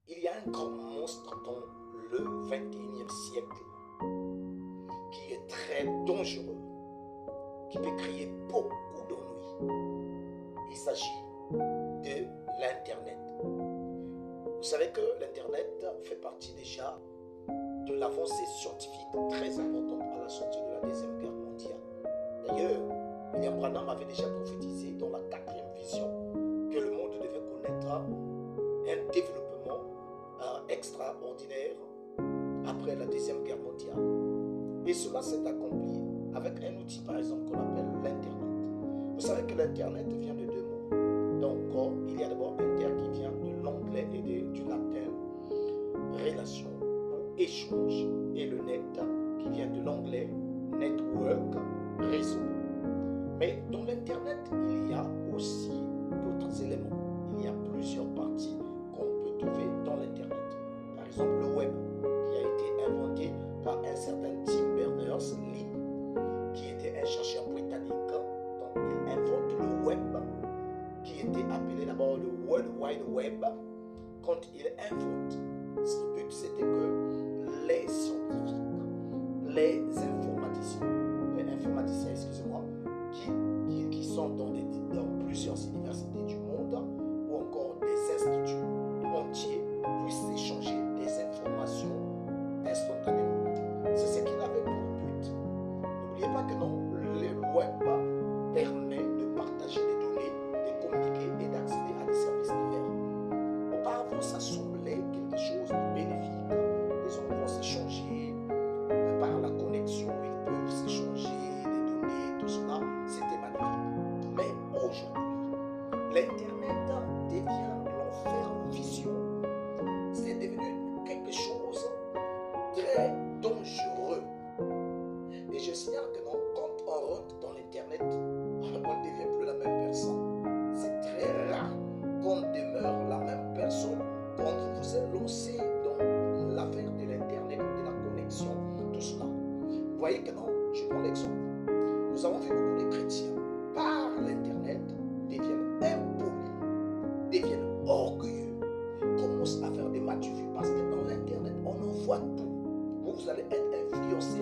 Il y a un grand monstre dans le 21e siècle qui est très dangereux, qui peut créer beaucoup d'ennuis. Il s'agit de l'Internet. Vous savez que l'Internet fait partie déjà de l'avancée scientifique très importante à la sortie de la Deuxième Guerre mondiale. D'ailleurs, William Branham avait déjà prophétisé dans la 4e vision que le monde devait connaître un développement extraordinaire après la Deuxième Guerre mondiale. Et cela s'est accompli avec un outil, par exemple, qu'on appelle l'Internet. Vous savez que l'Internet vient de deux mots. Donc, il y a d'abord inter qui vient de l'anglais et du latin, relation ou échange, et le net qui vient de l'anglais, network, réseau. Mais dans l'Internet, il y a aussi d'autres éléments. Il y a plusieurs parties qu'on peut trouver dans l'Internet. Par exemple, le web, qui a été inventé par un certain Tim Berners-Lee, qui était un chercheur britannique. Donc, il invente le web, qui était appelé d'abord le World Wide Web. Quand il invente, son but c'était que les scientifiques, les informaticiens, excusez-moi, qui sont dans plusieurs universités du monde ou encore des instituts entiers puissent échanger des informations instantanément. C'est ce qu'il avait pour but. N'oubliez pas que non, le web permet de partager des données, de communiquer et d'accéder à des services divers. Auparavant, ça semblait quelque chose de bénéfique. Les gens vont s'échanger par la connexion, ils peuvent s'échanger des données, tout cela, c'était magnifique. Mais aujourd'hui, l'Internet devient l'enfer vision. C'est devenu quelque chose de très dangereux. Et je signale que non, quand on rentre dans l'Internet, on ne devient plus la même personne. C'est très rare qu'on demeure la même personne quand vous vous êtes lancé dans l'affaire de l'Internet, de la connexion, tout cela. Vous voyez que non, je prends l'exemple. Nous avons vu beaucoup de chrétiens, par l'Internet, deviennent impolis, deviennent orgueilleux, commencent à faire des matchs vus parce que dans l'Internet, on en voit tout. Vous allez être influencé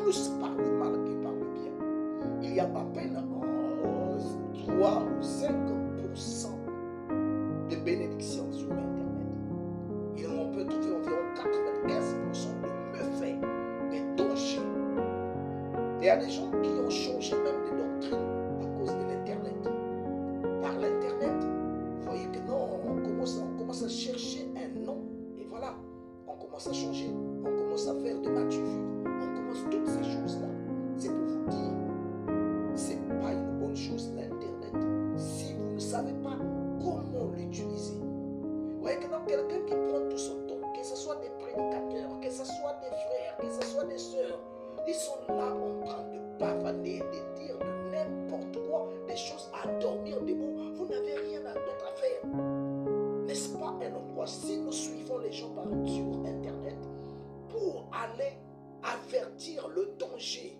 plus par le mal que par le bien. Il y a à peine 3 ou 5% de bénédictions sur Internet. Et on peut trouver environ 95% de méfaits, de dangers. Il y a des gens qui ont changé même de doctrine à cause de l'Internet. Par l'Internet, vous voyez que non, on commence à chercher un nom. Et voilà, on commence à changer, on commence à faire des matchs vus, on commence toutes ces choses-là. C'est pour vous dire, c'est pas une bonne chose l'Internet si vous ne savez pas comment l'utiliser. Vous voyez que dans quelqu'un qui prend tout son temps, que ce soit des prédicateurs, que ce soit des frères, que ce soit des sœurs, ils sont là en train de pavaner, de dire de n'importe quoi, des choses à dormir debout. Vous n'avez rien d'autre à faire. N'est-ce pas un endroit, si nous suivons les gens sur Internet pour aller avertir le danger,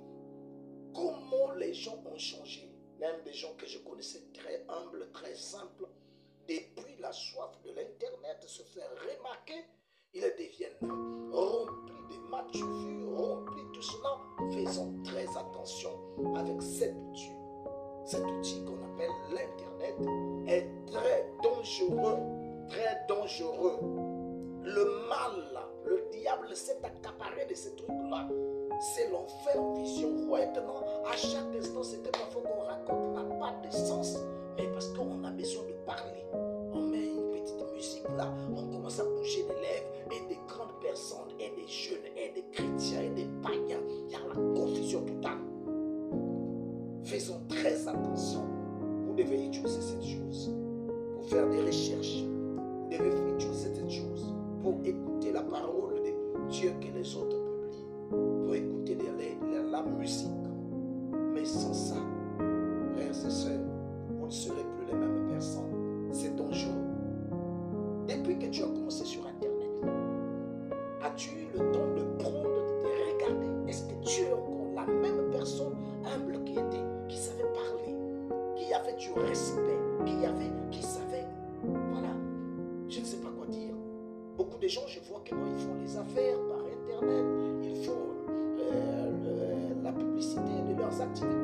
comment les gens ont changé, même des gens que je connaissais très humbles, très simples, depuis la soif de l'Internet se faire remarquer, ils deviennent remplis de matchs vus, remplis de tout cela. Faisons très attention avec cet outil. Cet outil qu'on appelle l'Internet est très dangereux, très dangereux. Le mal, le diable s'est accaparé de ces trucs-là. C'est l'enfer vision. Vous voyez que non, à chaque instant, c'est que parfois qu'on raconte n'a pas de sens, mais parce qu'on a besoin de parler. On met une petite musique là, on commence à bouger les lèvres, et des grandes personnes, et des jeunes, et des chrétiens, et des païens. Il y a la confusion totale. Faisons très attention. Vous devez utiliser cette chose pour faire des recherches. Vous devez utiliser cette chose pour écouter la parole de Dieu que les autres publient, pour écouter la musique. Mais sans ça, frères et sœurs, vous ne serez plus les mêmes personnes. C'est dangereux. Depuis que tu as commencé sur Internet, as-tu eu le temps de prendre, de regarder? Est-ce que tu es encore la même personne humble qui savait parler, qui avait du respect, qui savait, voilà, je ne sais pas quoi dire. Beaucoup de gens, je vois comment ils font les affaires par Internet, ils font la publicité de leurs activités